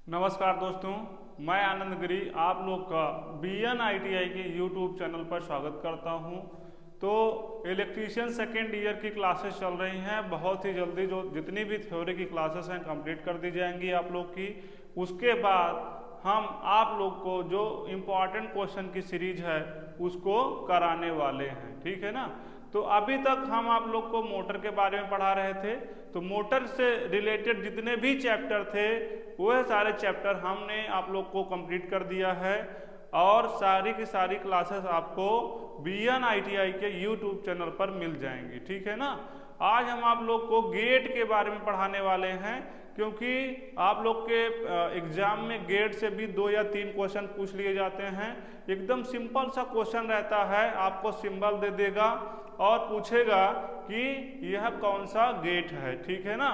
नमस्कार दोस्तों, मैं आनंद गिरी आप लोग का BN ITI के YouTube चैनल पर स्वागत करता हूं। तो इलेक्ट्रीशियन सेकेंड ईयर की क्लासेस चल रही हैं। बहुत ही जल्दी जो जितनी भी थ्योरी की क्लासेस हैं कंप्लीट कर दी जाएंगी आप लोग की। उसके बाद हम आप लोग को जो इम्पोर्टेंट क्वेश्चन की सीरीज है उसको कराने वाले हैं, ठीक है ना। तो अभी तक हम आप लोग को मोटर के बारे में पढ़ा रहे थे। तो मोटर से रिलेटेड जितने भी चैप्टर थे वह सारे चैप्टर हमने आप लोग को कंप्लीट कर दिया है और सारी की सारी क्लासेस आपको BN ITI के YouTube चैनल पर मिल जाएंगी, ठीक है ना। आज हम आप लोग को गेट के बारे में पढ़ाने वाले हैं, क्योंकि आप लोग के एग्जाम में गेट से भी 2 या 3 क्वेश्चन पूछ लिए जाते हैं। एकदम सिंपल सा क्वेश्चन रहता है, आपको सिंबल दे देगा और पूछेगा कि यह कौन सा गेट है, ठीक है ना।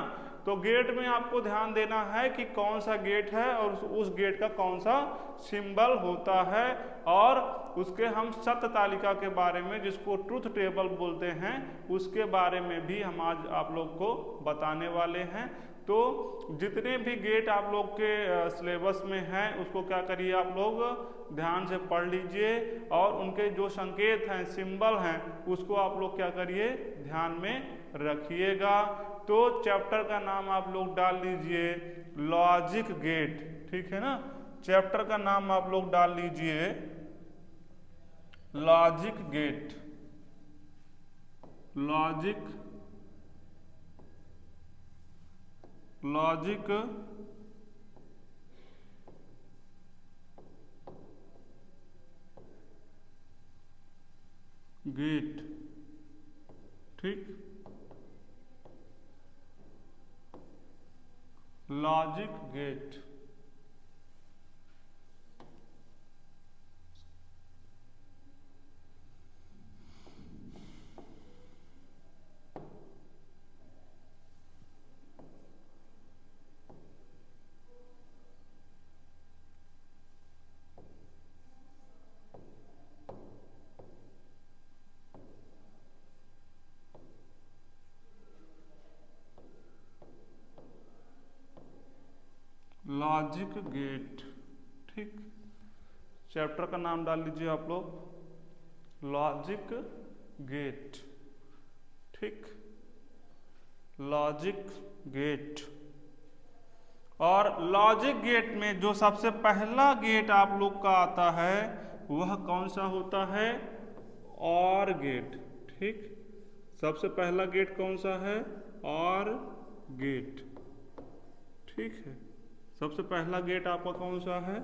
तो गेट में आपको ध्यान देना है कि कौन सा गेट है और उस गेट का कौन सा सिंबल होता है, और उसके हम सत्य तालिका के बारे में, जिसको ट्रुथ टेबल बोलते हैं, उसके बारे में भी हम आज आप लोग को बताने वाले हैं। तो जितने भी गेट आप लोग के सिलेबस में हैं उसको क्या करिए, आप लोग ध्यान से पढ़ लीजिए और उनके जो संकेत हैं, सिंबल हैं, उसको आप लोग क्या करिए, ध्यान में रखिएगा। तो चैप्टर का नाम आप लोग डाल लीजिए लॉजिक गेट, ठीक है ना। चैप्टर का नाम आप लोग डाल लीजिए लॉजिक गेट, लॉजिक गेट, ठीक, लॉजिक गेट। लॉजिक गेट, ठीक। चैप्टर का नाम डाल लीजिए आप लोग लॉजिक गेट, ठीक, लॉजिक गेट। और लॉजिक गेट में जो सबसे पहला गेट आप लोग का आता है वह कौन सा होता है, और गेट, ठीक। सबसे पहला गेट कौन सा है, और गेट, ठीक है। सबसे पहला गेट आपका कौन सा है,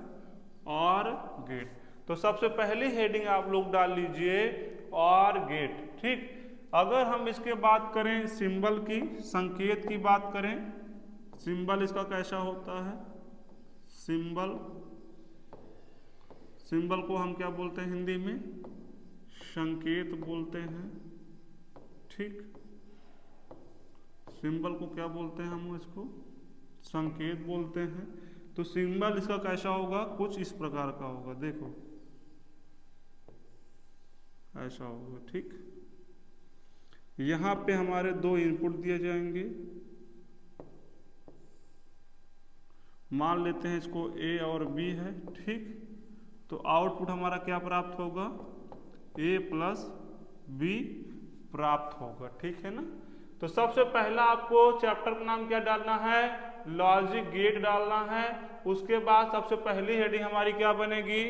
और गेट। तो सबसे पहली हेडिंग आप लोग डाल लीजिए और गेट, ठीक। अगर हम इसके बात करें सिंबल की, संकेत की बात करें, सिंबल इसका कैसा होता है, सिंबल, सिंबल को हम क्या बोलते हैं हिंदी में, संकेत बोलते हैं, ठीक। सिंबल को क्या बोलते हैं हम, इसको संकेत बोलते हैं। तो सिंबल इसका कैसा होगा, कुछ इस प्रकार का होगा, देखो ऐसा होगा, ठीक। यहां पे हमारे 2 इनपुट दिए जाएंगे, मान लेते हैं इसको A और B है, ठीक। तो आउटपुट हमारा क्या प्राप्त होगा, A प्लस B प्राप्त होगा, ठीक है ना। तो सबसे पहला आपको चैप्टर का नाम क्या डालना है, लॉजिक गेट डालना है। उसके बाद सबसे पहली हेडिंग हमारी क्या बनेगी,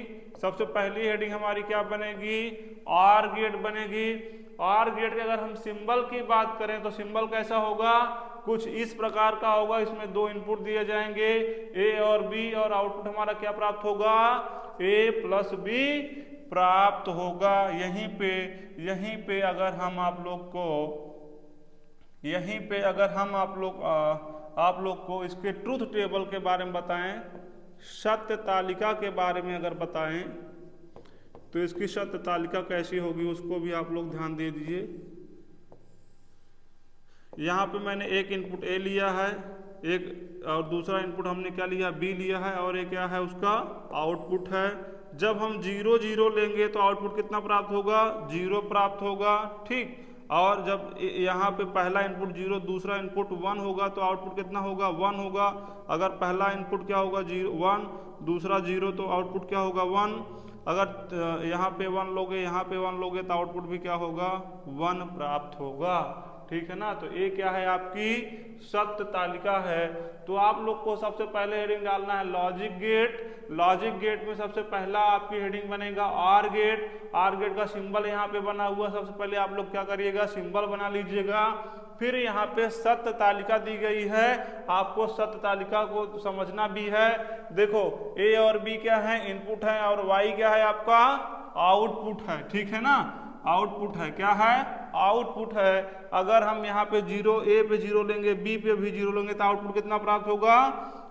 सबसे पहली हेडिंग हमारी क्या बनेगी, और गेट बनेगी। और गेट के अगर हम सिंबल की बात करें तो सिंबल कैसा होगा, कुछ इस प्रकार का होगा। इसमें 2 इनपुट दिए जाएंगे A और B, और आउटपुट हमारा क्या प्राप्त होगा, A प्लस B प्राप्त होगा। यहीं पे अगर हम आप लोग को, यहीं पे अगर हम आप लोग को इसके ट्रूथ टेबल के बारे में बताएं, सत्य तालिका के बारे में अगर बताएं, तो इसकी सत्य तालिका कैसी होगी उसको भी आप लोग ध्यान दे दीजिए। यहाँ पे मैंने एक इनपुट A लिया है, एक और दूसरा इनपुट हमने क्या लिया, B लिया है, और ये क्या है, उसका आउटपुट है। जब हम 0 0 लेंगे तो आउटपुट कितना प्राप्त होगा, 0 प्राप्त होगा, ठीक। और जब यहाँ पे पहला इनपुट 0, दूसरा इनपुट 1 होगा तो आउटपुट कितना होगा, 1 होगा। अगर पहला इनपुट क्या होगा, 1, दूसरा 0, तो आउटपुट क्या होगा, 1। अगर यहाँ पे 1 लोगे, यहाँ पे 1 लोगे, तो आउटपुट भी क्या होगा, 1 प्राप्त होगा। ठीक है ना। तो ये क्या है, आपकी सत्य तालिका है। तो आप लोग को सबसे पहले हेडिंग डालना है लॉजिक गेट। लॉजिक गेट में सबसे पहला आपकी हेडिंग बनेगा आर गेट। आर गेट का सिंबल यहाँ पे बना हुआ, सबसे पहले आप लोग क्या करिएगा, सिंबल बना लीजिएगा। फिर यहाँ पे सत्य तालिका दी गई है, आपको सत्य तालिका को समझना भी है। देखो ए और बी क्या है, इनपुट है, और वाई क्या है, आपका आउटपुट है। ठीक है ना, आउटपुट है, क्या है, आउटपुट है। अगर हम यहाँ पे 0, ए पे 0 लेंगे, बी पे भी 0 लेंगे, तो आउटपुट कितना प्राप्त होगा,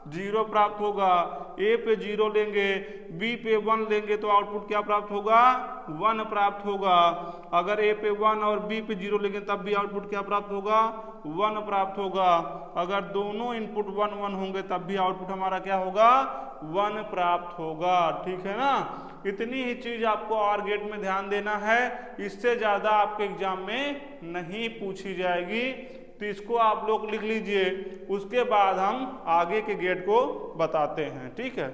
0 प्राप्त होगा। ए पे 0 लेंगे, बी पे 1 लेंगे, तो आउटपुट क्या प्राप्त होगा, 1 प्राप्त होगा। अगर ए पे 1 और बी पे 0 लेंगे, तब भी आउटपुट क्या प्राप्त होगा, 1 प्राप्त होगा। अगर दोनों इनपुट 1 1 होंगे, तब भी आउटपुट हमारा क्या होगा, 1 प्राप्त होगा। ठीक है ना। इतनी ही चीज आपको और गेट में ध्यान देना है, इससे ज्यादा आपके एग्जाम में नहीं पूछी जाएगी। तो इसको आप लोग लिख लीजिए, उसके बाद हम आगे के गेट को बताते हैं। ठीक है।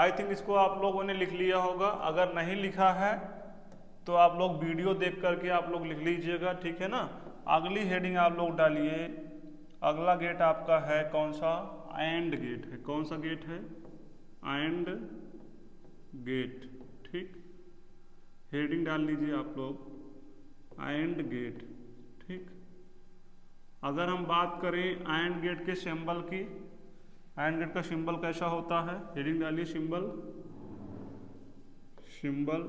आई थिंक इसको आप लोगों ने लिख लिया होगा। अगर नहीं लिखा है तो आप लोग वीडियो देख करके आप लोग लिख लीजिएगा, ठीक है ना। अगली हेडिंग आप लोग डालिए। अगला गेट आपका है कौन सा? एंड गेट है। कौन सा गेट है? एंड गेट, ठीक। हेडिंग डाल लीजिए आप लोग, एंड गेट, ठीक। अगर हम बात करें एंड गेट के सिंबल की, एंड गेट का सिंबल कैसा होता है? हेडिंग डालिए, सिंबल। सिंबल,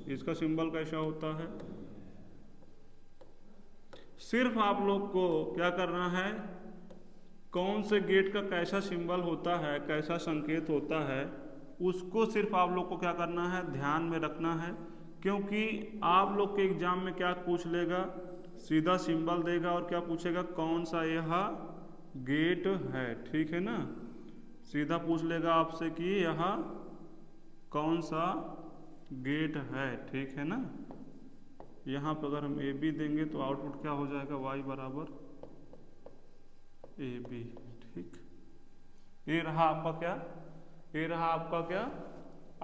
इसका सिंबल कैसा होता है? सिर्फ आप लोग को क्या करना है, कौन से गेट का कैसा सिंबल होता है, कैसा संकेत होता है, उसको सिर्फ आप लोग को क्या करना है, ध्यान में रखना है। क्योंकि आप लोग के एग्जाम में क्या पूछ लेगा, सीधा सिंबल देगा और क्या पूछेगा, कौन सा यह गेट है, ठीक है ना। सीधा पूछ लेगा आपसे कि यह कौन सा गेट है, ठीक है ना। यहाँ पर अगर हम ए बी देंगे तो आउटपुट क्या हो जाएगा, वाई बराबर ए बी, ठीक। ये रहा आपका क्या, ये रहा आपका क्या,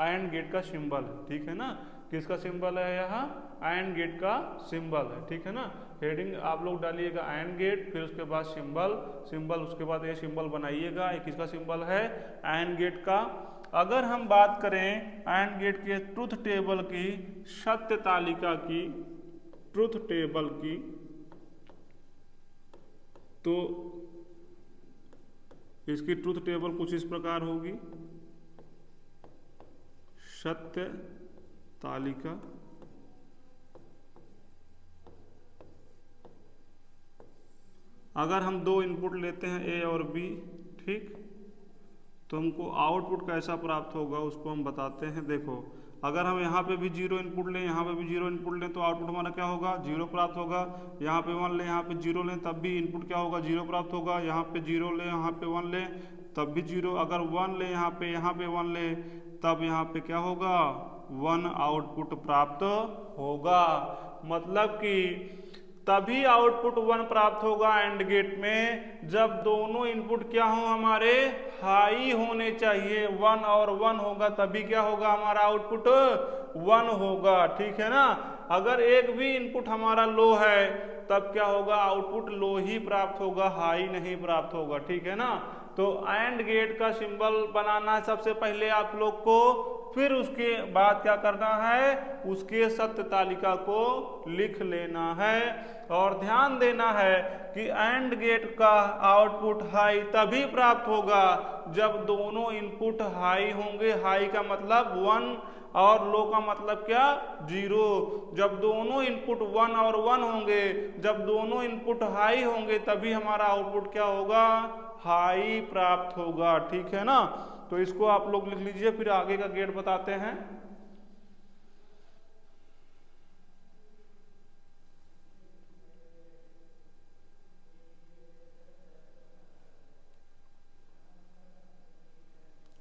एंड गेट का सिंबल, ठीक है ना। किसका सिंबल है? यहाँ एंड गेट का सिंबल है, ठीक है ना। हेडिंग आप लोग डालिएगा एंड गेट, फिर उसके बाद सिंबल, सिंबल उसके बाद ये सिंबल बनाइएगा। ये किसका सिंबल है? एंड गेट का। अगर हम बात करें एंड गेट के ट्रुथ टेबल की, सत्य तालिका की, ट्रुथ टेबल की, तो इसकी ट्रुथ टेबल कुछ इस प्रकार होगी। सत्य तालिका, अगर हम दो इनपुट लेते हैं ए और बी, ठीक, तो हमको आउटपुट कैसा प्राप्त होगा उसको हम बताते हैं। देखो, अगर हम यहाँ पे भी जीरो इनपुट लें, यहाँ पे भी जीरो इनपुट लें, तो आउटपुट हमारा क्या होगा, जीरो प्राप्त होगा। यहाँ पे 1 लें, यहाँ पे जीरो लें, तब भी इनपुट क्या होगा, जीरो प्राप्त होगा। यहाँ पे जीरो लें, यहाँ पे 1 लें, तब भी जीरो। अगर 1 लें यहाँ पे 1 लें, तब यहाँ पे क्या होगा, 1 आउटपुट प्राप्त होगा। मतलब कि तभी आउटपुट 1 प्राप्त होगा एंड गेट में, जब दोनों इनपुट क्या हो, हमारे हाई होने चाहिए। 1 और 1 होगा तभी क्या होगा, हमारा आउटपुट 1 होगा, ठीक है ना। अगर एक भी इनपुट हमारा लो है तब क्या होगा, आउटपुट लो ही प्राप्त होगा, हाई नहीं प्राप्त होगा, ठीक है ना। तो एंड गेट का सिंबल बनाना है सबसे पहले आप लोग को, फिर उसके बाद क्या करना है, उसके सत्य तालिका को लिख लेना है। और ध्यान देना है कि एंड गेट का आउटपुट हाई तभी प्राप्त होगा जब दोनों इनपुट हाई होंगे। हाई का मतलब 1 और लो का मतलब क्या, 0। जब दोनों इनपुट 1 और 1 होंगे, जब दोनों इनपुट हाई होंगे, तभी हमारा आउटपुट क्या होगा, हाई प्राप्त होगा, ठीक है ना। तो इसको आप लोग लिख लीजिए, फिर आगे का गेट बताते हैं।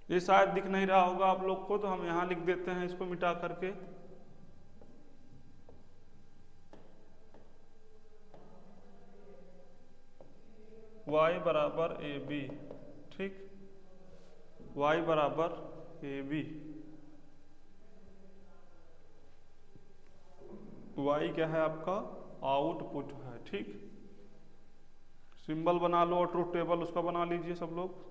ये शायद दिख नहीं रहा होगा आप लोग को, तो हम यहां लिख देते हैं इसको मिटा करके। y बराबर ए बी, ठीक, y बराबर ए बी। y क्या है आपका, आउटपुट है, ठीक। सिंबल बना लो और ट्रुथ टेबल उसका बना लीजिए सब लोग।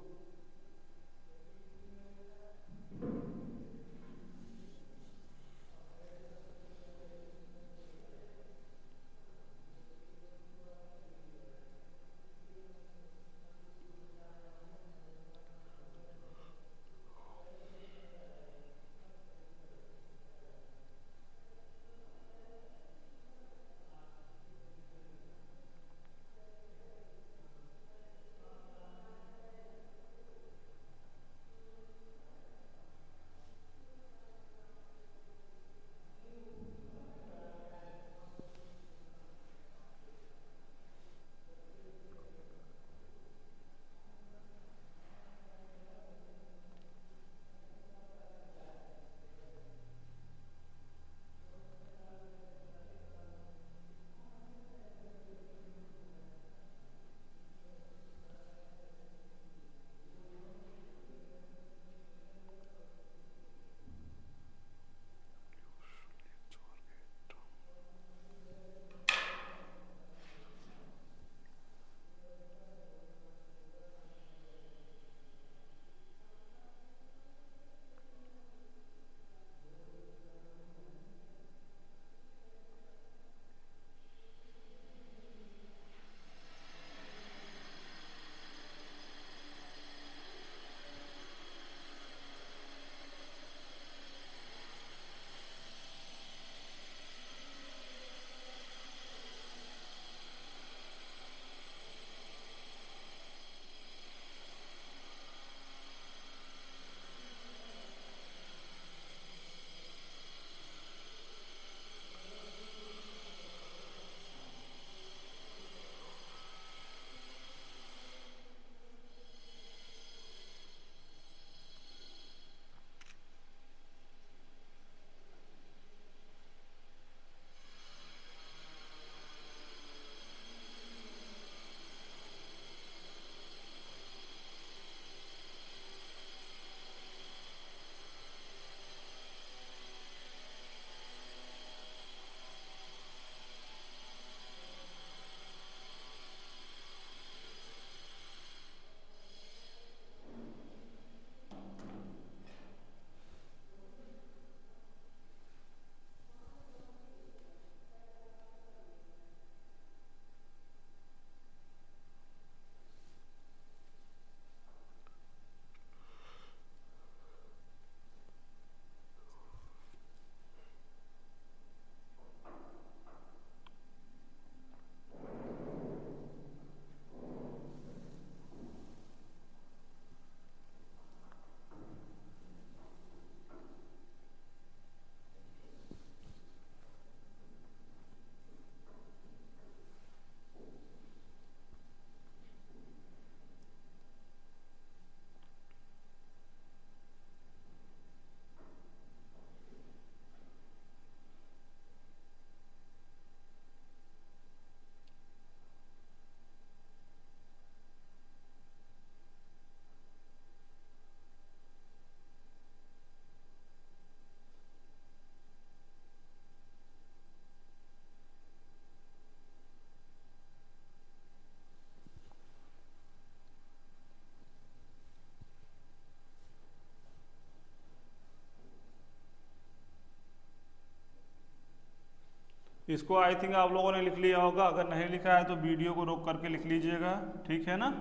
इसको आई थिंक आप लोगों ने लिख लिया होगा, अगर नहीं लिखा है तो वीडियो को रोक करके लिख लीजिएगा, ठीक है ना।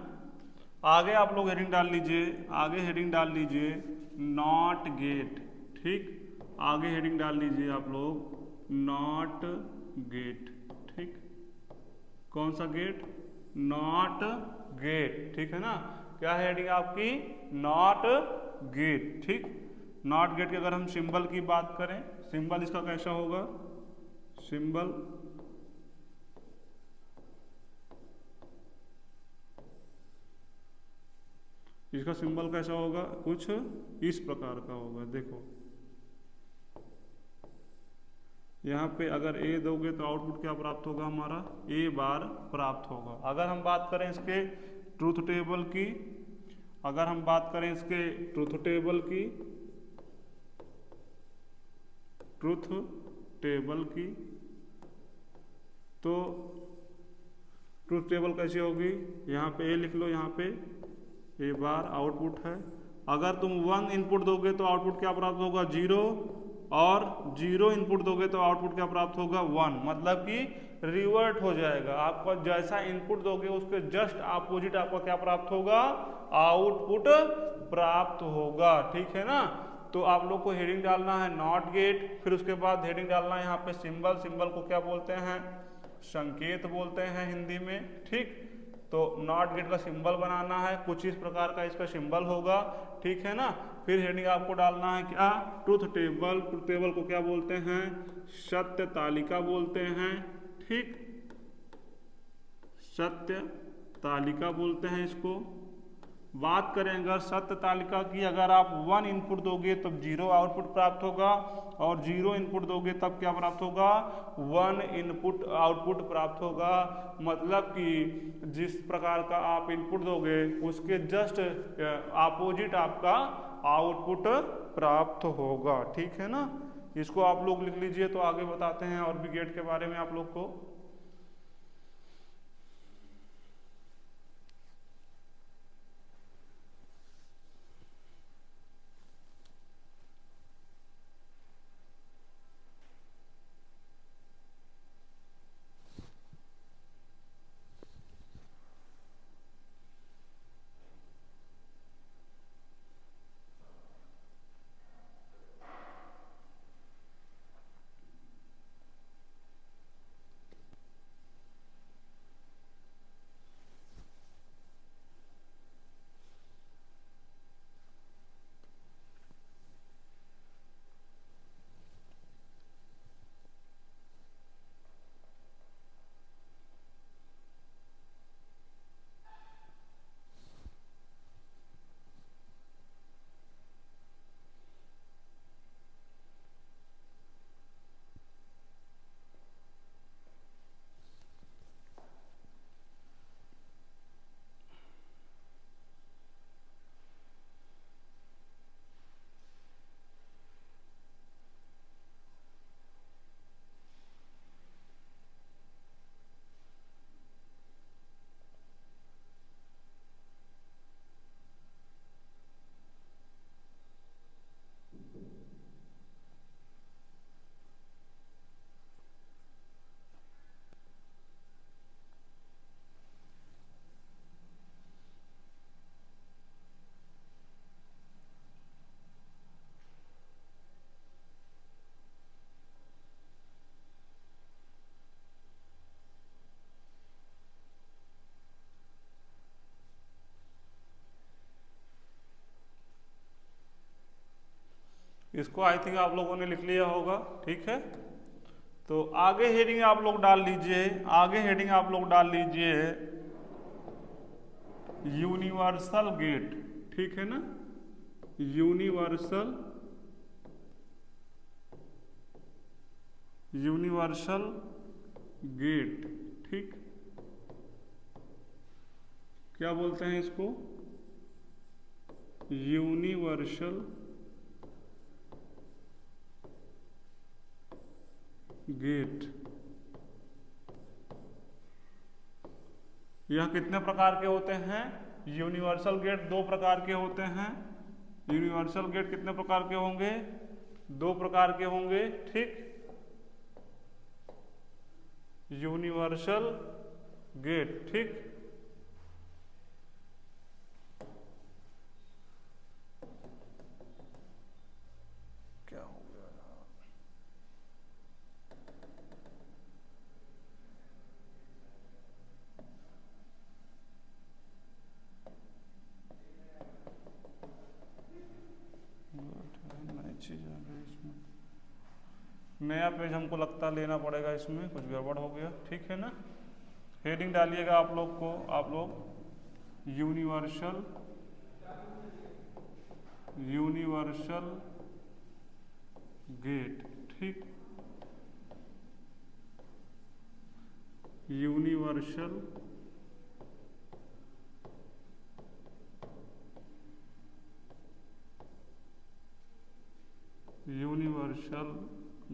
आगे आप लोग हेडिंग डाल लीजिए, आगे हेडिंग डाल लीजिए नॉट गेट, ठीक। आगे हेडिंग डाल लीजिए आप लोग नॉट गेट, ठीक। कौन सा गेट? नॉट गेट, ठीक है ना। क्या है हेडिंग आपकी? नॉट गेट, ठीक। नॉट गेट की अगर हम सिंबल की बात करें, सिंबल इसका कैसा होगा? सिंबल इसका सिंबल कैसा होगा? कुछ इस प्रकार का होगा। देखो यहाँ पे अगर ए दोगे तो आउटपुट क्या प्राप्त होगा? हमारा ए बार प्राप्त होगा। अगर हम बात करें इसके ट्रूथ टेबल की, अगर हम बात करें इसके ट्रूथ टेबल की, ट्रूथ टेबल की, तो ट्रूथ टेबल कैसी होगी? यहाँ पे ए लिख लो, यहाँ पे ए बार आउटपुट है। अगर तुम 1 इनपुट दोगे तो आउटपुट क्या प्राप्त होगा? 0, और 0 इनपुट दोगे तो आउटपुट क्या प्राप्त होगा? 1। मतलब कि रिवर्ट हो जाएगा। आपका जैसा इनपुट दोगे उसके जस्ट अपोजिट आपका क्या प्राप्त होगा? आउटपुट प्राप्त होगा, ठीक है ना। तो आप लोग को हेडिंग डालना है नॉट गेट, फिर उसके बाद हेडिंग डालना है यहाँ पे सिंबल। सिंबल को क्या बोलते हैं? संकेत बोलते हैं हिंदी में, ठीक। तो नॉट गेट का सिंबल बनाना है, कुछ इस प्रकार का इसका सिंबल होगा, ठीक है ना। फिर हेडिंग आपको डालना है क्या? Truth table. ट्रूथ टेबल को क्या बोलते हैं? सत्य तालिका बोलते हैं, ठीक। सत्य तालिका बोलते हैं इसको। बात करें अगर सत्य तालिका की, अगर आप 1 इनपुट दोगे तब 0 आउटपुट प्राप्त होगा, और 0 इनपुट दोगे तब क्या प्राप्त होगा? 1 इनपुट आउटपुट प्राप्त होगा। मतलब कि जिस प्रकार का आप इनपुट दोगे उसके जस्ट अपोजिट आपका आउटपुट प्राप्त होगा, ठीक है ना। इसको आप लोग लिख लीजिए, तो आगे बताते हैं और भी गेट के बारे में आप लोग को। इसको आई थिंक आप लोगों ने लिख लिया होगा, ठीक है। तो आगे हेडिंग आप लोग डाल लीजिए, आगे हेडिंग आप लोग डाल लीजिए यूनिवर्सल गेट, ठीक है ना। यूनिवर्सल गेट, ठीक। क्या बोलते हैं इसको? Universal gate. यह कितने प्रकार के होते हैं? यूनिवर्सल गेट 2 प्रकार के होते हैं। यूनिवर्सल गेट कितने प्रकार के होंगे? 2 प्रकार के होंगे, ठीक। Universal gate. ठीक, क्या हो गया यार? नई चीज आ गई इसमें, नया पेज हमको लगता लेना पड़ेगा, इसमें कुछ गड़बड़ हो गया। ठीक है ना, हेडिंग डालिएगा आप लोग को, आप लोग यूनिवर्सल गेट। ठीक, यूनिवर्सल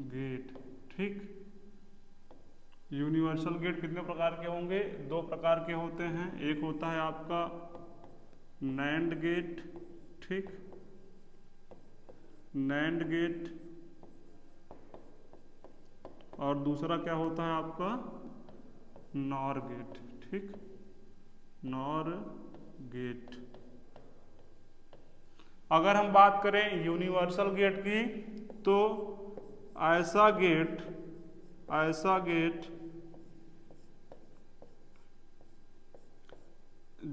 गेट। ठीक, यूनिवर्सल गेट कितने प्रकार के होंगे? दो प्रकार के होते हैं। एक होता है आपका नैंड गेट। ठीक, नैंड गेट, और दूसरा क्या होता है आपका नॉर गेट। ठीक, नॉर गेट। अगर हम बात करें यूनिवर्सल गेट की, तो ऐसा गेट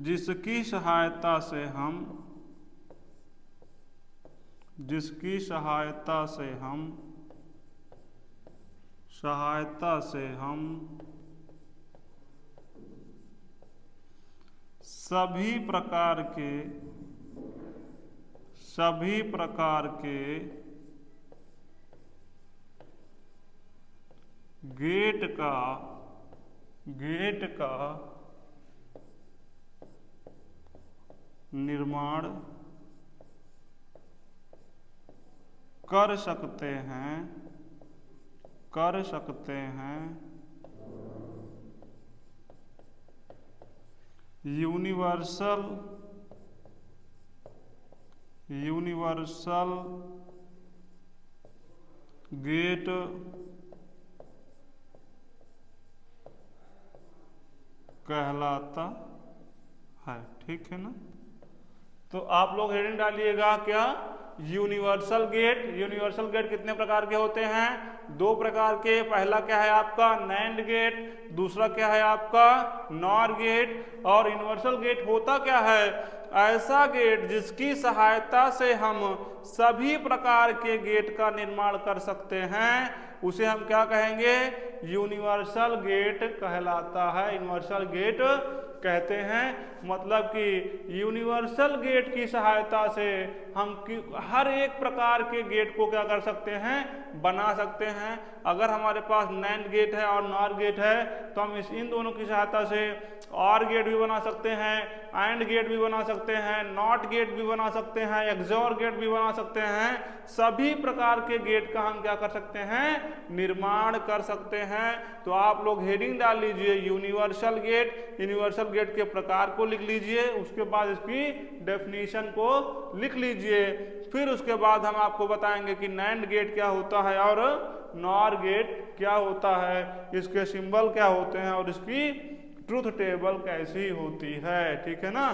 जिसकी सहायता से हम सभी प्रकार के गेट का निर्माण कर सकते हैं। यूनिवर्सल गेट कहलाता है। ठीक है ना, तो आप लोग हेडिंग डालिएगा क्या? यूनिवर्सल गेट कितने प्रकार के होते हैं? दो प्रकार के। पहला क्या है आपका नैंड गेट, दूसरा क्या है आपका नॉर गेट। और यूनिवर्सल गेट होता क्या है? ऐसा गेट जिसकी सहायता से हम सभी प्रकार के गेट का निर्माण कर सकते हैं, उसे हम क्या कहेंगे? यूनिवर्सल गेट कहलाता है, यूनिवर्सल गेट कहते हैं। मतलब कि यूनिवर्सल गेट की सहायता से हम हर एक प्रकार के गेट को क्या कर सकते हैं? बना सकते हैं। अगर हमारे पास नैंड गेट है और नॉर गेट है, तो हम इन दोनों की सहायता से और गेट भी बना सकते हैं, एंड गेट भी बना सकते हैं, नॉट गेट भी बना सकते हैं, एक्सोर गेट भी बना सकते हैं। सभी प्रकार के गेट का हम क्या कर सकते हैं? निर्माण कर सकते हैं। तो आप लोग हेडिंग डाल लीजिए यूनिवर्सल गेट के प्रकार को लिख लीजिए, उसके बाद इसकी डेफिनेशन को लिख लीजिए। फिर उसके बाद हम आपको बताएंगे कि नैंड गेट क्या होता है और नॉर गेट क्या होता है, इसके सिंबल क्या होते हैं और इसकी ट्रूथ टेबल कैसी होती है। ठीक है ना,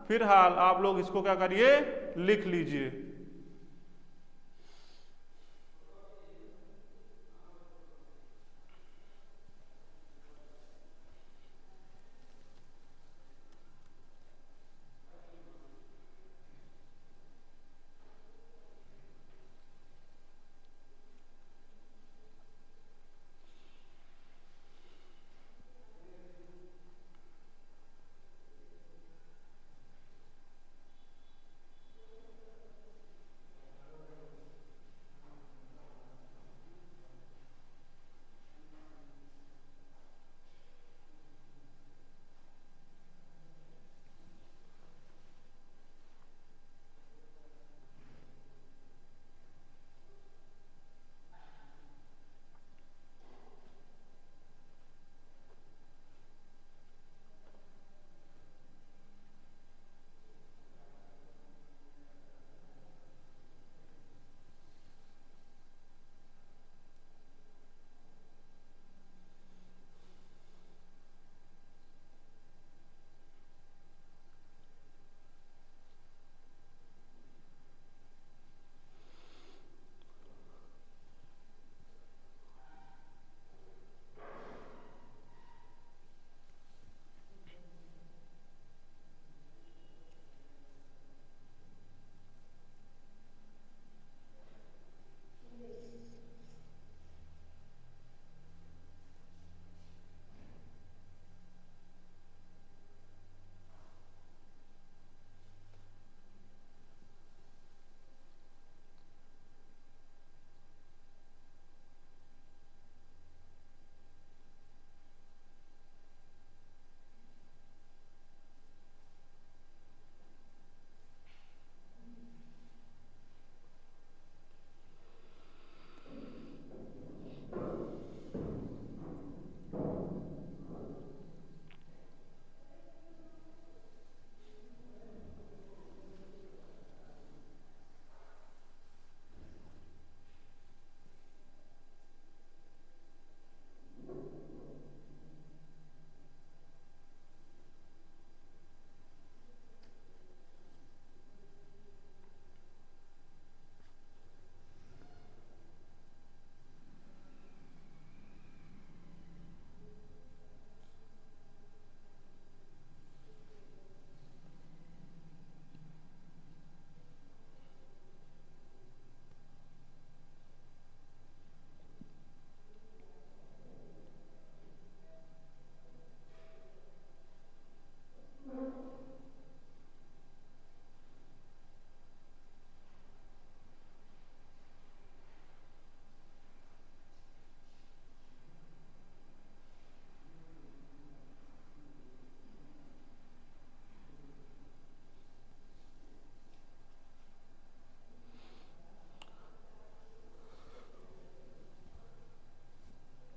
फिलहाल आप लोग इसको क्या करिए? लिख लीजिए।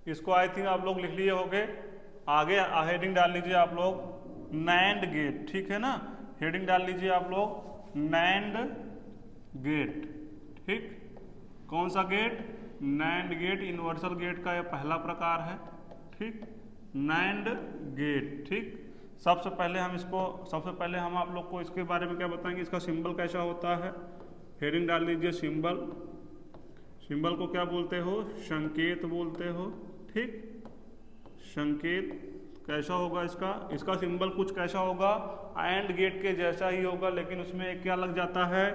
इसको आई थिंक आप लोग लिख लिए होंगे। आगे हेडिंग डाल लीजिए आप लोग नैंड गेट, ठीक है ना, हेडिंग डाल लीजिए आप लोग नैंड गेट। ठीक, कौन सा gate? NAND gate, universal gate का यह पहला प्रकार है। ठीक, नैंड गेट। ठीक, सबसे पहले हम आप लोग को इसके बारे में क्या बताएंगे, इसका सिंबल कैसा होता है। हेडिंग डाल लीजिए सिंबल। सिंबल को क्या बोलते हो? संकेत बोलते हो। ठीक, संकेत कैसा होगा इसका सिंबल कुछ कैसा होगा? एंड गेट के जैसा ही होगा, लेकिन उसमें एक क्या लग जाता है?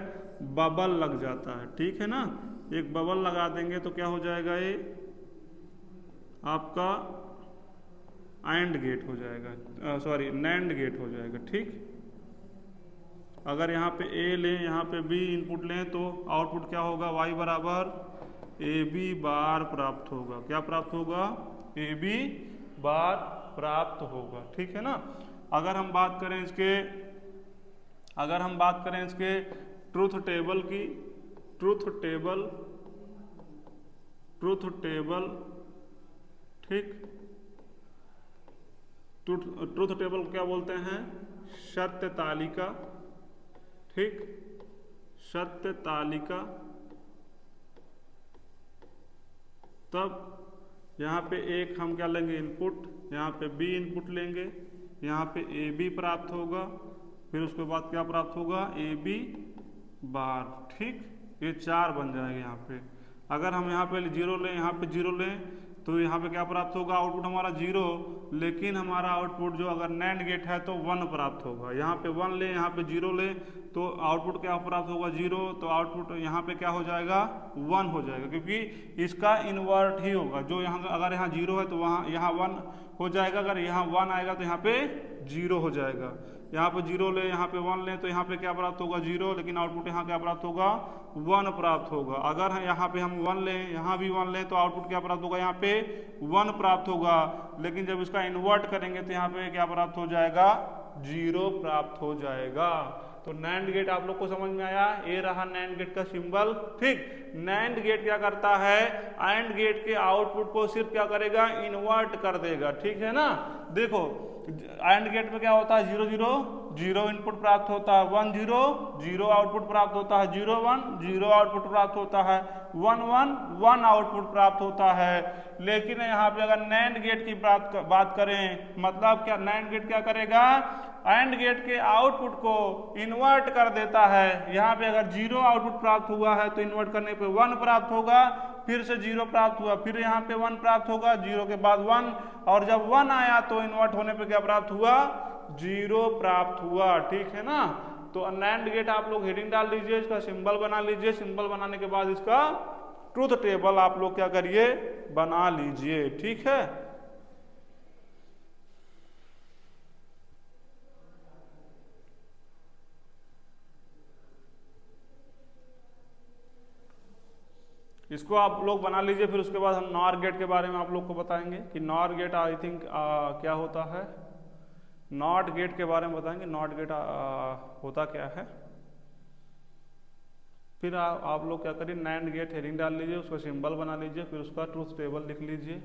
बबल लग जाता है। ठीक है ना, एक बबल लगा देंगे तो क्या हो जाएगा? ये आपका एंड गेट हो जाएगा, सॉरी नैंड गेट हो जाएगा। ठीक, अगर यहाँ पे ए लें, यहाँ पे बी इनपुट लें तो आउटपुट क्या होगा? y बराबर ए बी बार प्राप्त होगा। क्या प्राप्त होगा? ए बी बार प्राप्त होगा। ठीक है ना, अगर हम बात करें इसके ट्रूथ टेबल की, ट्रूथ टेबल, ठीक, ट्रूथ टेबल को क्या बोलते हैं? सत्य तालिका। ठीक, सत्य तालिका। तब यहाँ पे एक हम क्या लेंगे? इनपुट, यहाँ पे बी इनपुट लेंगे, यहाँ पे ए बी प्राप्त होगा, फिर उसके बाद क्या प्राप्त होगा? A B bar. ठीक, ये 4 बन जाएगा यहाँ पे। अगर हम यहाँ पे 0 लें, यहाँ पे 0 लें तो यहाँ पे क्या प्राप्त होगा? आउटपुट हमारा 0, लेकिन हमारा आउटपुट जो अगर नैंड गेट है तो 1 प्राप्त होगा। यहाँ पे 1 लें, यहाँ पे 0 लें तो आउटपुट क्या प्राप्त होगा? 0, तो आउटपुट यहाँ पे क्या हो जाएगा? 1 हो जाएगा, क्योंकि इसका इन्वर्ट ही होगा। जो यहाँ अगर यहाँ 0 है तो यहाँ 1 हो जाएगा, अगर यहाँ 1 आएगा तो यहाँ पे 0 हो जाएगा। यहाँ पे 0 ले, यहाँ पे 1 लें तो यहाँ पे क्या प्राप्त होगा? 0, लेकिन आउटपुट यहाँ क्या प्राप्त होगा? 1 प्राप्त होगा। अगर यहाँ पे हम 1 लें, यहाँ भी 1 लें तो आउटपुट क्या प्राप्त होगा? यहाँ पे 1 प्राप्त होगा, लेकिन जब इसका इन्वर्ट करेंगे तो यहाँ पे क्या प्राप्त हो जाएगा? 0 प्राप्त हो जाएगा। तो नैंड गेट आप लोग को समझ में आया? ये रहा नैंड गेट का सिंबल। ठीक, नैंड गेट क्या करता है? एंड गेट के आउटपुट को सिर्फ क्या करेगा? इन्वर्ट कर देगा। ठीक है ना, देखो एंड गेट में क्या होता है? 0 0 0 इनपुट प्राप्त होता है, 1 0 0 आउटपुट प्राप्त होता है, 0 1 0 आउटपुट प्राप्त होता है, 1 1 1 आउटपुट प्राप्त होता है। लेकिन यहाँ पे अगर नैंड गेट की बात करें, मतलब क्या? नैंड गेट क्या करेगा? एंड गेट के आउटपुट को इन्वर्ट कर देता है। यहाँ पे अगर 0 आउटपुट प्राप्त हुआ है तो इन्वर्ट करने पे 1 प्राप्त होगा, फिर से 0 प्राप्त हुआ, फिर यहाँ पे 1 प्राप्त होगा, 0 के बाद 1, और जब 1 आया तो इन्वर्ट होने पे क्या प्राप्त हुआ? 0 प्राप्त हुआ। ठीक है ना, तो नैंड गेट आप लोग हेडिंग डाल लीजिए, इसका सिंबल बना लीजिए। सिंबल बनाने के बाद इसका ट्रूथ टेबल आप लोग क्या करिए? बना लीजिए। ठीक है, इसको आप लोग बना लीजिए। फिर उसके बाद हम नॉर गेट के बारे में आप लोग को बताएंगे कि नॉर गेट आई थिंक क्या होता है। नॉट गेट के बारे में बताएंगे, नॉट गेट होता क्या है। फिर आप लोग क्या करिए? नैंड गेट हेडिंग डाल लीजिए, उसका सिंबल बना लीजिए, फिर उसका ट्रूथ टेबल लिख लीजिए।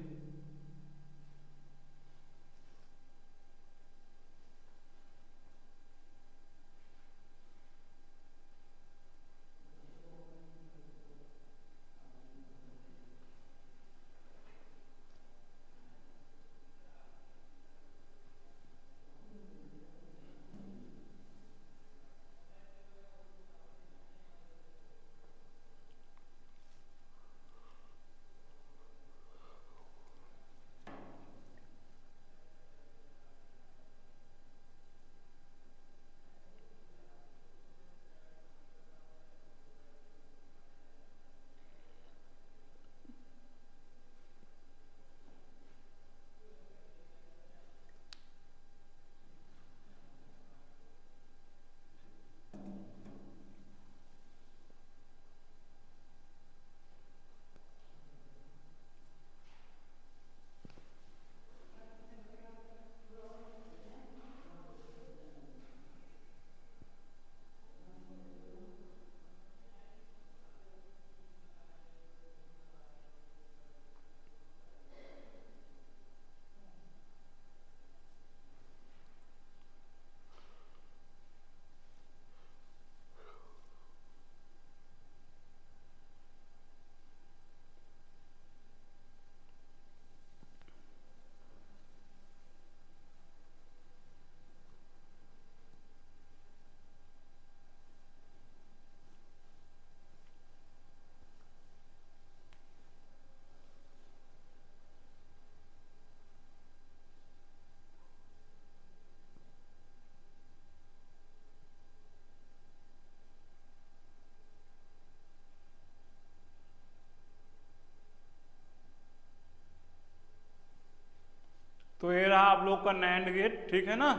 तो ये रहा आप लोग का नैंड गेट, ठीक है ना।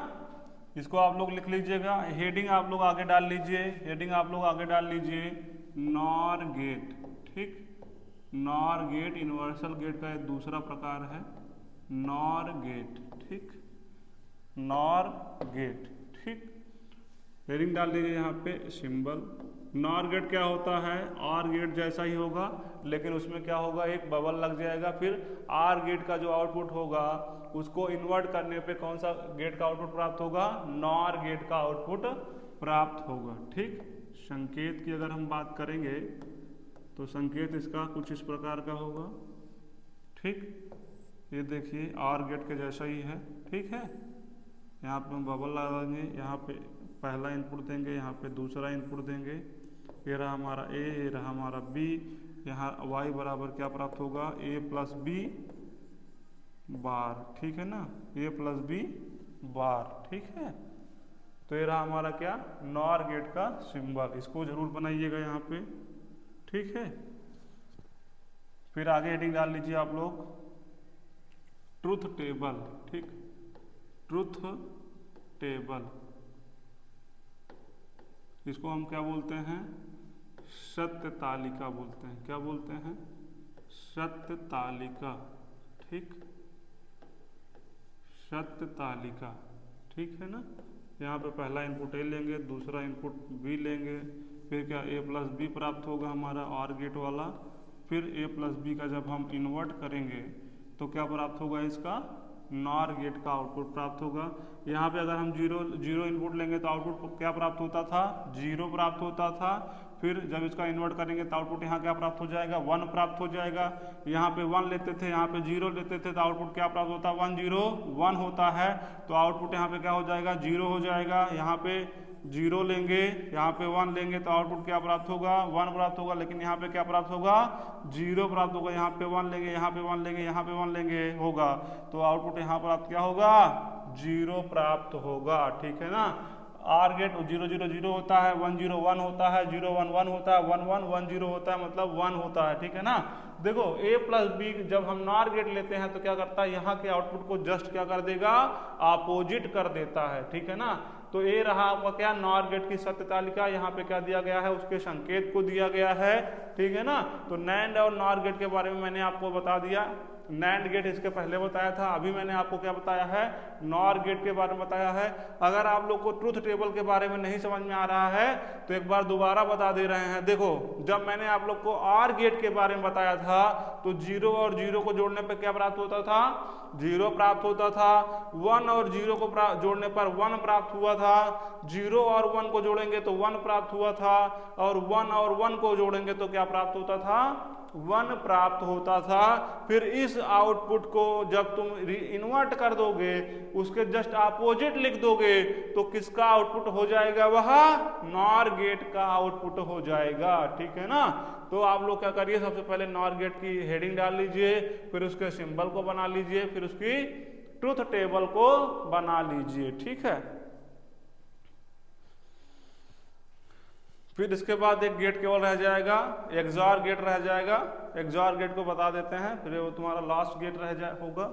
इसको आप लोग लिख लीजिएगा, हेडिंग आप लोग आगे डाल लीजिए, हेडिंग आप लोग आगे डाल लीजिए नॉर गेट, ठीक। नॉर गेट यूनिवर्सल गेट का एक दूसरा प्रकार है नॉर गेट, ठीक, नॉर गेट, ठीक। हेडिंग डाल दीजिए यहाँ पे सिंबल। नॉर गेट क्या होता है, आर गेट जैसा ही होगा, लेकिन उसमें क्या होगा, एक बबल लग जाएगा, फिर आर गेट का जो आउटपुट होगा उसको इन्वर्ट करने पे कौन सा गेट का आउटपुट प्राप्त होगा, नॉर गेट का आउटपुट प्राप्त होगा, ठीक। संकेत की अगर हम बात करेंगे तो संकेत इसका कुछ इस प्रकार का होगा, ठीक। ये देखिए आर गेट के जैसा ही है, ठीक है। यहाँ पे हम बबल लगाएंगे, यहाँ पे पहला इनपुट देंगे, यहाँ पे दूसरा इनपुट देंगे, ये रहा हमारा ए, ये रहा हमारा बी, यहाँ y बराबर क्या प्राप्त होगा, a प्लस बी बार, ठीक है ना, a प्लस बी बार, ठीक है। तो ये रहा हमारा क्या, नॉर गेट का सिंबल, इसको जरूर बनाइएगा यहाँ पे, ठीक है। फिर आगे हेडिंग डाल लीजिए आप लोग ट्रूथ टेबल, ठीक, ट्रूथ टेबल, इसको हम क्या बोलते हैं, सत्य तालिका बोलते हैं, क्या बोलते हैं, सत्य तालिका, ठीक, सत्य तालिका, ठीक है ना। यहाँ पे पहला इनपुट ए लेंगे, दूसरा इनपुट बी लेंगे, फिर क्या ए प्लस बी प्राप्त होगा हमारा आर गेट वाला, फिर ए प्लस बी का जब हम इन्वर्ट करेंगे तो क्या प्राप्त होगा, इसका नॉर गेट का आउटपुट प्राप्त होगा। यहाँ पे अगर हम जीरो इनपुट लेंगे तो आउटपुट क्या प्राप्त होता था, 0 प्राप्त होता था। फिर जब इसका इन्वर्ट करेंगे तो आउटपुट यहाँ क्या प्राप्त हो जाएगा, 1 प्राप्त हो जाएगा। यहाँ पे 1 लेते थे, यहाँ पे 0 लेते थे, तो आउटपुट क्या प्राप्त होता है, 1 0 1 होता है, तो आउटपुट यहाँ पे क्या हो जाएगा, 0 हो जाएगा। यहाँ पे 0 लेंगे, यहाँ पे 1 लेंगे तो आउटपुट क्या प्राप्त होगा, 1 प्राप्त होगा, लेकिन यहाँ पे क्या प्राप्त होगा, 0 प्राप्त होगा। यहाँ पे 1 लेंगे, यहाँ पे 1 लेंगे, यहाँ पे 1 लेंगे, होगा, तो आउटपुट यहाँ प्राप्त क्या होगा, 0 प्राप्त होगा, ठीक है ना। आर गेट 0 0 0 होता है, 1 0 1 होता है, 0 1 1 होता है, 1 1 1 0 होता है, मतलब 1 होता है, ठीक है ना। देखो a प्लस बी जब हम नॉर गेट लेते हैं तो क्या करता है, यहाँ के आउटपुट को जस्ट क्या कर देगा, अपोजिट कर देता है, ठीक है ना। तो ये रहा आपका क्या, नॉर गेट की सत्य तालिका, यहाँ पे क्या दिया गया है, उसके संकेत को दिया गया है, ठीक है ना। तो नैंड और नॉर गेट के बारे में मैंने आपको बता दिया। नैंड गेट इसके पहले बताया था, अभी मैंने आपको क्या बताया है, नॉर गेट के बारे में बताया है। अगर आप लोग को ट्रूथ टेबल के बारे में नहीं समझ में आ रहा है तो एक बार दोबारा बता दे रहे हैं। देखो जब मैंने आप लोग को आर गेट के बारे में बताया था तो 0 और 0 को जोड़ने पर क्या प्राप्त होता था, 0 प्राप्त होता था। 1 और 0 को जोड़ने पर 1 प्राप्त हुआ था। 0 और 1 को जोड़ेंगे तो 1 प्राप्त हुआ था, और 1 और 1 को जोड़ेंगे तो क्या प्राप्त होता था, 1 प्राप्त होता था। फिर इस आउटपुट को जब तुम इन्वर्ट कर दोगे, उसके जस्ट अपोजिट लिख दोगे, तो किसका आउटपुट हो जाएगा, वह नॉर गेट का आउटपुट हो जाएगा, ठीक है ना। तो आप लोग क्या करिए, सबसे पहले नॉर गेट की हेडिंग डाल लीजिए, फिर उसके सिंबल को बना लीजिए, फिर उसकी ट्रूथ टेबल को बना लीजिए, ठीक है। फिर इसके बाद एक गेट केवल रह जाएगा, एक्सॉर गेट रह जाएगा। एक्सॉर गेट को बता देते हैं, फिर वो तुम्हारा लास्ट गेट रह जाए होगा।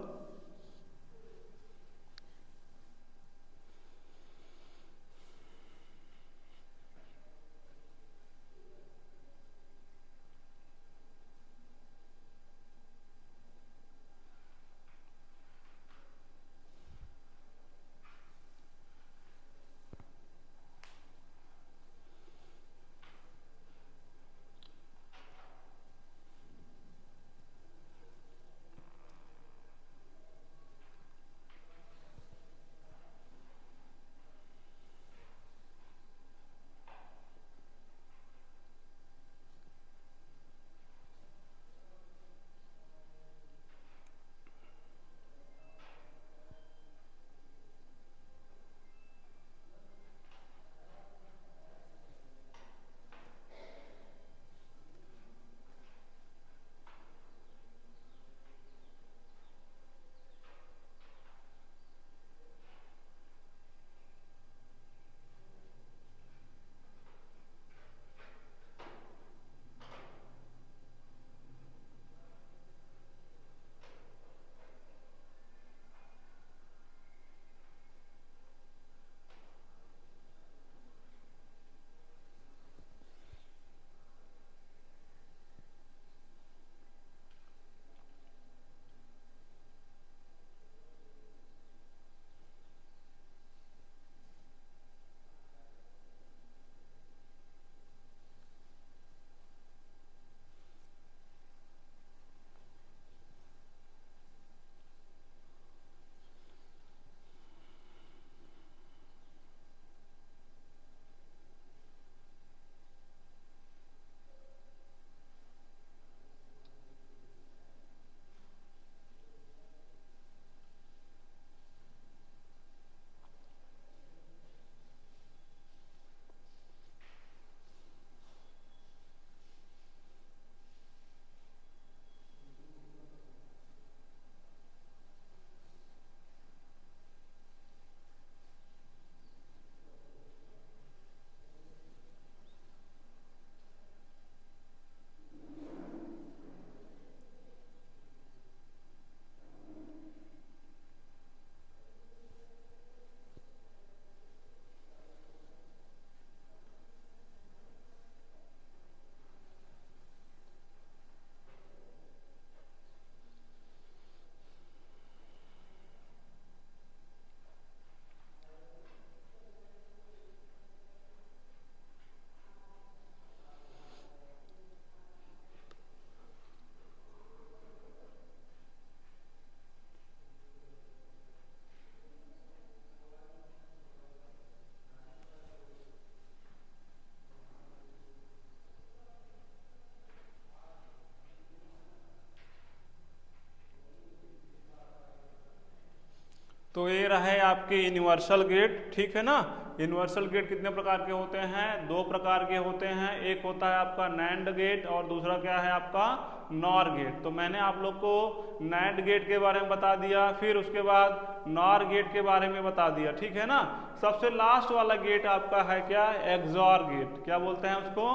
तो ये रहे आपके यूनिवर्सल गेट, ठीक है ना। यूनिवर्सल गेट कितने प्रकार के होते हैं? 2 प्रकार के होते हैं। एक होता है आपका नैंड गेट और दूसरा क्या है आपका नॉर गेट। तो मैंने आप लोग को नैंड गेट के बारे में बता दिया, फिर उसके बाद नॉर गेट के बारे में बता दिया, ठीक है ना। सबसे लास्ट वाला गेट आपका है क्या? XOR gate. क्या बोलते हैं उसको?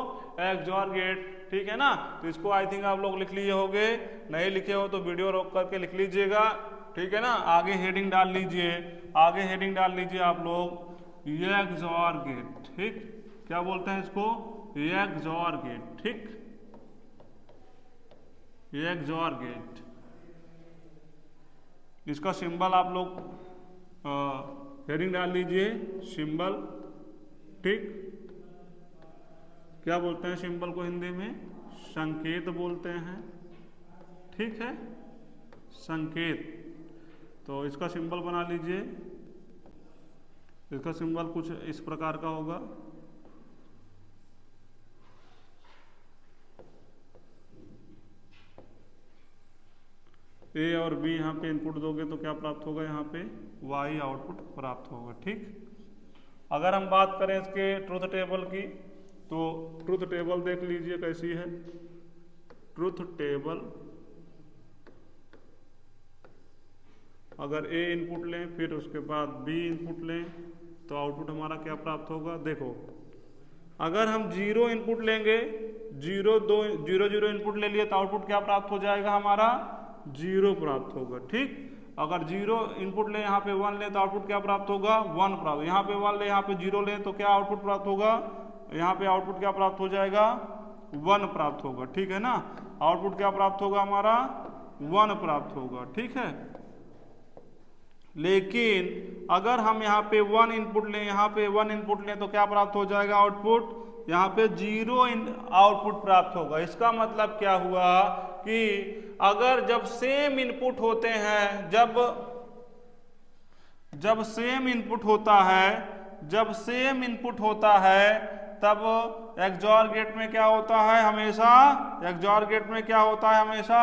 एक्सऑर गेट, ठीक है ना। तो इसको आई थिंक आप लोग लिख लिए होंगे, नहीं लिखे हो तो वीडियो रोक करके लिख लीजिएगा, ठीक है ना। आगे हेडिंग डाल लीजिए, आगे हेडिंग डाल लीजिए आप लोग एक्सऑर गेट, ठीक। क्या बोलते हैं इसको? एक्सऑर गेट, ठीक, एक्सऑर गेट। इसका सिंबल आप लोग हेडिंग डाल लीजिए, सिंबल, ठीक। क्या बोलते हैं सिंबल को हिंदी में? संकेत बोलते हैं, ठीक है, संकेत। तो इसका सिंबल बना लीजिए। इसका सिंबल कुछ इस प्रकार का होगा। ए और बी यहाँ पे इनपुट दोगे तो क्या प्राप्त होगा? यहाँ पे वाई आउटपुट प्राप्त होगा, ठीक। अगर हम बात करें इसके ट्रुथ टेबल की, तो ट्रुथ टेबल देख लीजिए कैसी है। ट्रुथ टेबल, अगर ए इनपुट लें फिर उसके बाद बी इनपुट लें तो आउटपुट हमारा क्या प्राप्त होगा? देखो, अगर हम 0 इनपुट लेंगे, 0 0 इनपुट ले लिए तो आउटपुट क्या प्राप्त हो जाएगा? हमारा 0 प्राप्त होगा, ठीक। अगर 0 इनपुट ले, यहाँ पे 1 ले तो आउटपुट क्या प्राप्त होगा? 1 प्राप्त। यहाँ पे 1 ले, यहाँ पे 0 ले तो क्या आउटपुट प्राप्त होगा? यहाँ पे आउटपुट क्या प्राप्त हो जाएगा? 1 प्राप्त होगा, ठीक है ना। आउटपुट क्या प्राप्त होगा? हमारा 1 प्राप्त होगा, ठीक है। लेकिन अगर हम यहाँ पे 1 इनपुट लें, यहाँ पे 1 इनपुट लें तो क्या प्राप्त हो जाएगा? आउटपुट यहाँ पे 0 आउटपुट प्राप्त होगा। इसका मतलब क्या हुआ कि अगर जब सेम इनपुट होते हैं, जब सेम इनपुट होता है, जब सेम इनपुट होता है, तब एक्सऑर गेट में क्या होता है? हमेशा एक्सऑर गेट में क्या होता है? हमेशा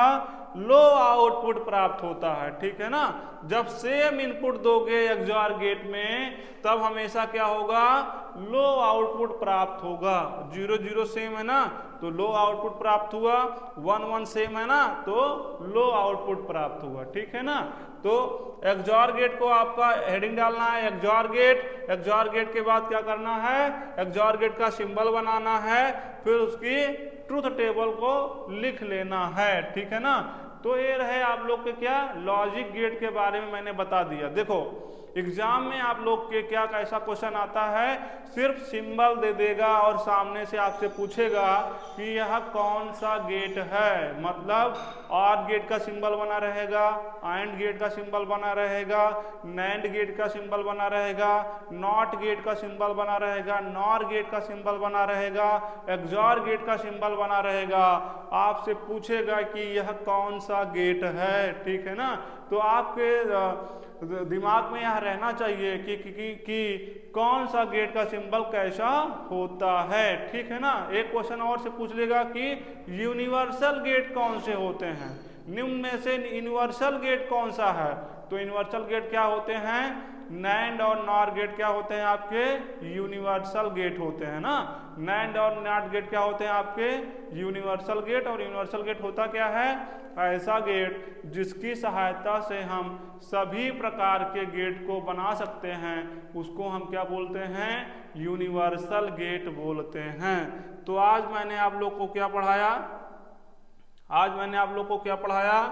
लो आउटपुट प्राप्त होता है, ठीक है ना। जब सेम इनपुट दोगे एक्सऑर गेट में तब हमेशा क्या होगा? लो आउटपुट प्राप्त होगा। 0 0 सेम है ना तो लो आउटपुट प्राप्त हुआ, 1 1 सेम है ना तो लो आउटपुट प्राप्त हुआ, ठीक है ना। तो एक्सऑर गेट को आपका हेडिंग डालना है एक्सऑर गेट। एक्सऑर गेट के बाद क्या करना है? एक्सऑर गेट का सिंबल बनाना है, फिर उसकी ट्रुथ टेबल को लिख लेना है, ठीक है ना। तो ये रहे आप लोग के क्या लॉजिक गेट के बारे में मैंने बता दिया। देखो एग्जाम में आप लोग के क्या कैसा क्वेश्चन आता है, सिर्फ सिंबल दे देगा और सामने से आपसे पूछेगा कि यह कौन सा गेट है। मतलब और गेट का सिंबल बना रहेगा, एंड गेट का सिंबल बना रहेगा, नैंड गेट का सिंबल बना रहेगा, नॉट गेट का सिंबल बना रहेगा, नॉर गेट का सिंबल बना रहेगा, एक्सऑर गेट का सिंबल बना रहेगा। आपसे पूछेगा कि यह कौन सा गेट है, ठीक है ना। तो आपके दिमाग में यह रहना चाहिए कि कौन सा गेट का सिंबल कैसा होता है, ठीक है ना। एक क्वेश्चन और से पूछ लेगा कि यूनिवर्सल गेट कौन से होते हैं, निम्न में से यूनिवर्सल गेट कौन सा है। तो यूनिवर्सल गेट क्या होते हैं? नैंड और नॉर गेट क्या होते हैं? आपके यूनिवर्सल गेट होते हैं ना। नैंड और नॉट गेट क्या होते हैं? आपके यूनिवर्सल गेट। और यूनिवर्सल गेट होता क्या है? ऐसा गेट जिसकी सहायता से हम सभी प्रकार के गेट को बना सकते हैं, उसको हम क्या बोलते हैं? यूनिवर्सल गेट बोलते हैं। तो आज मैंने आप लोग को क्या पढ़ाया? आज मैंने आप लोग को क्या पढ़ाया?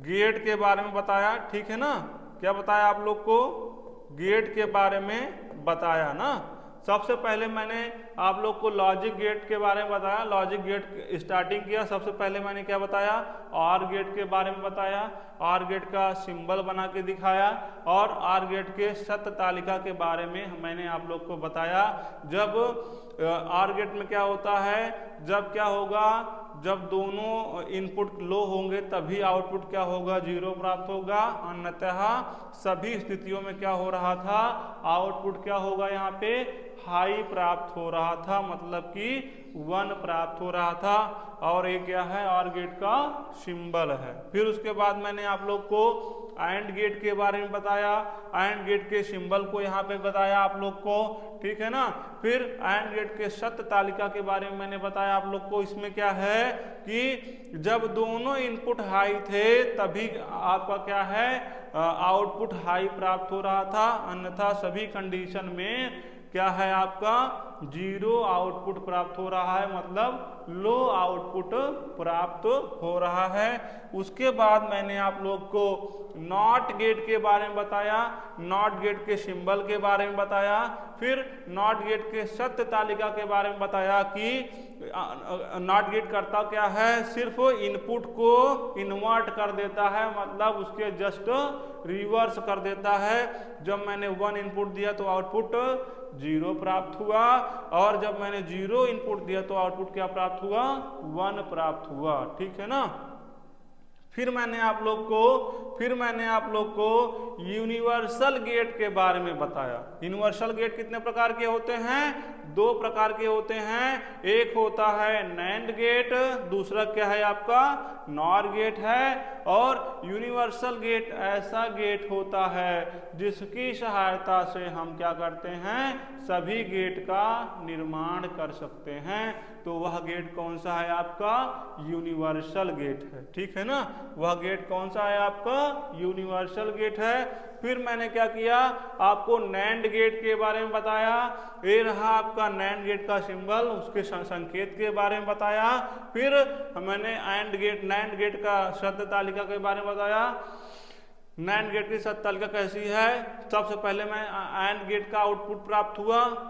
गेट के बारे में बताया, ठीक है ना। क्या बताया आप लोग को? गेट के बारे में बताया ना। सबसे पहले मैंने आप लोग को लॉजिक गेट के बारे में बताया, लॉजिक गेट स्टार्टिंग किया। सबसे पहले मैंने क्या बताया? ऑर गेट के बारे में बताया, ऑर गेट का सिंबल बना के दिखाया, और ऑर गेट के सत्य तालिका के बारे में मैंने आप लोग को बताया। जब ऑर गेट में क्या होता है? जब क्या होगा? जब दोनों इनपुट लो होंगे तभी आउटपुट क्या होगा? 0 प्राप्त होगा। अन्यतः सभी स्थितियों में क्या हो रहा था? आउटपुट क्या होगा? यहाँ पे हाई प्राप्त हो रहा था, मतलब कि 1 प्राप्त हो रहा था। और ये क्या है, और गेट का सिंबल है। फिर उसके बाद मैंने आप लोग को एंड गेट के बारे में बताया, एंड गेट के सिंबल को यहाँ पे बताया आप लोग को, ठीक है ना। फिर एंड गेट के सत्य तालिका के बारे में मैंने बताया आप लोग को। इसमें क्या है कि जब दोनों इनपुट हाई थे तभी आपका क्या है, आउटपुट हाई प्राप्त हो रहा था, अन्यथा सभी कंडीशन में क्या है आपका 0 आउटपुट प्राप्त हो रहा है, मतलब लो आउटपुट प्राप्त हो रहा है। उसके बाद मैंने आप लोग को नॉट गेट के बारे में बताया, नॉट गेट के सिंबल के बारे में बताया, फिर नॉट गेट के सत्य तालिका के बारे में बताया कि नॉट गेट करता क्या है, सिर्फ इनपुट को इन्वर्ट कर देता है, मतलब उसके जस्ट रिवर्स कर देता है। जब मैंने 1 इनपुट दिया तो आउटपुट 0 प्राप्त हुआ, और जब मैंने 0 इनपुट दिया तो आउटपुट क्या प्राप्त हुआ, 1 प्राप्त हुआ, ठीक है ना। फिर मैंने आप लोग को यूनिवर्सल गेट के बारे में बताया। यूनिवर्सल गेट कितने प्रकार के होते हैं, 2 प्रकार के होते हैं। एक होता है नैंड गेट, दूसरा क्या है आपका नॉर गेट है। और यूनिवर्सल गेट ऐसा गेट होता है जिसकी सहायता से हम क्या करते हैं, सभी गेट का निर्माण कर सकते हैं। तो वह गेट कौन सा है आपका, यूनिवर्सल गेट है, ठीक है ना। वह गेट कौन सा है आपका, यूनिवर्सल गेट है। फिर मैंने क्या किया, आपको नैंड गेट के बारे में बताया। ये रहा आपका नैंड गेट का सिंबल, उसके संकेत के बारे में बताया। फिर मैंने नैंड गेट का शब्द तालिका के बारे में बताया। नैंड गेट की सत्य तालिका कैसी है, सबसे पहले मैं एंड गेट का आउटपुट प्राप्त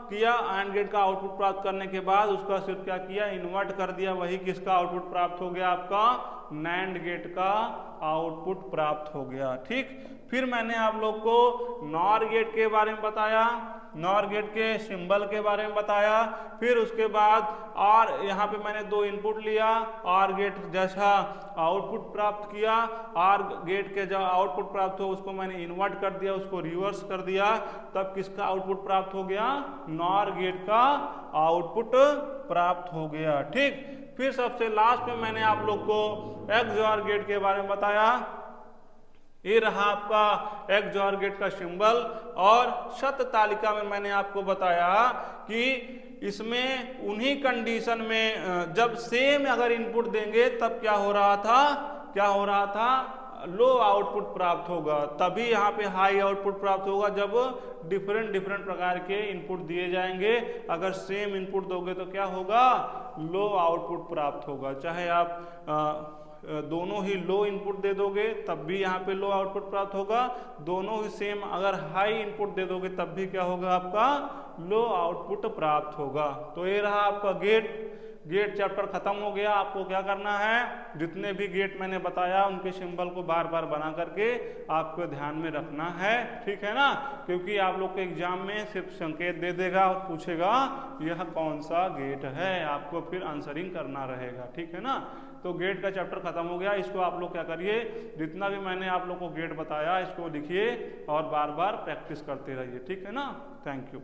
किया। एंड गेट का आउटपुट प्राप्त करने के बाद उसका सिर्फ क्या किया, इन्वर्ट कर दिया। वही किसका आउटपुट प्राप्त हो गया, आपका नैंड गेट का आउटपुट प्राप्त हो गया, ठीक। फिर मैंने आप लोग को नॉर गेट के बारे में बताया, नॉर गेट के सिंबल के बारे में बताया। फिर उसके बाद और यहाँ पे मैंने 2 इनपुट लिया, और गेट जैसा आउटपुट प्राप्त किया, और गेट के जो आउटपुट प्राप्त हो उसको मैंने इन्वर्ट कर दिया, उसको रिवर्स कर दिया, तब किसका आउटपुट प्राप्त हो गया, नॉर गेट का आउटपुट प्राप्त हो गया, ठीक। फिर सबसे लास्ट में मैंने आप लोग को XOR गेट के बारे में बताया। ये रहा आपका XOR गेट का सिंबल। और सत्य तालिका में मैंने आपको बताया कि इसमें उन्हीं कंडीशन में जब सेम अगर इनपुट देंगे तब क्या हो रहा था, लो आउटपुट प्राप्त होगा। तभी यहाँ पे हाई आउटपुट प्राप्त होगा जब डिफरेंट प्रकार के इनपुट दिए जाएंगे। अगर सेम इनपुट दोगे तो क्या होगा, लो आउटपुट प्राप्त होगा। चाहे आप दोनों ही लो इनपुट दे दोगे तब भी यहाँ पे लो आउटपुट प्राप्त होगा। दोनों ही सेम अगर हाई इनपुट दे दोगे तब भी क्या होगा, आपका लो आउटपुट प्राप्त होगा। तो ये रहा आपका गेट चैप्टर खत्म हो गया। आपको क्या करना है, जितने भी गेट मैंने बताया उनके सिंबल को बार बार बना करके आपको ध्यान में रखना है, ठीक है ना। क्योंकि आप लोग के एग्जाम में सिर्फ संकेत दे देगा और पूछेगा यह कौन सा गेट है, आपको फिर आंसरिंग करना रहेगा, ठीक है ना। तो गेट का चैप्टर खत्म हो गया। इसको आप लोग क्या करिए, जितना भी मैंने आप लोग को गेट बताया इसको लिखिए और बार बार प्रैक्टिस करते रहिए, ठीक है ना। Thank you.